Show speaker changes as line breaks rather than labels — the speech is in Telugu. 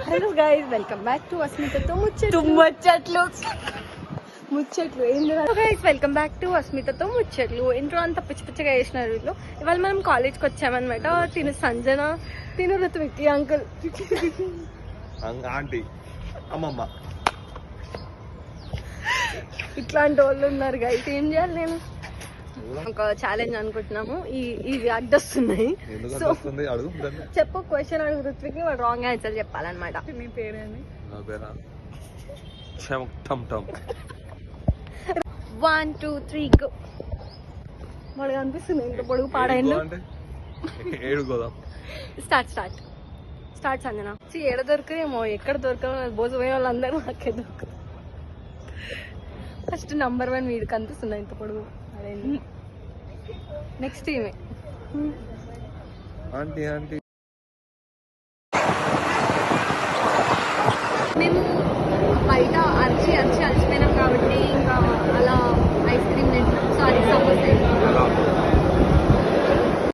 Hello guys, welcome back to అస్మితతో ముచ్చట్లు. గైస్, వెల్కమ్ బ్యాక్ టు అస్మితతో ముచ్చట్లు. ఇంట్రో అంతా పిచ్చి పిచ్చిగా చేసినారు వీళ్ళు. ఇవాళ మనం కాలేజ్కి వచ్చామన్నమాట. తిను సంజన, తిను ఋత్విక్, అంకుల్,
ఆంటీ, అమ్మమ్మ,
ఇట్లాంటి వాళ్ళు ఉన్నారు గైస్. ఏం చేయాలి? నేను ఒక ఛాలెంజ్ అనుకుంటున్నాము. ఇవి అడ్డొస్తున్నాయి. సో చెప్పు, క్వశ్చన్ అడుగు ఋత్విక్, వాడు రాంగ్ ఆన్సర్ చెప్పాలన్నమాట. మీ పేరేంటి? 1 2 3 గో. వాడు కనిపిస్తుంది ఇంత పొడుగు పాడైండు. స్టార్ట్ సంజన. ఏడ దొరికేమో, ఎక్కడ దొరకమో బోసు పోయిన వాళ్ళందరూ నాకే దొరకదు. ఫస్ట్ నంబర్ 1 వీడికి కనిపిస్తుంది ఇంత పొడుగు. నెక్స్ట్ ఈమె
ఆంటీ ఆంటీ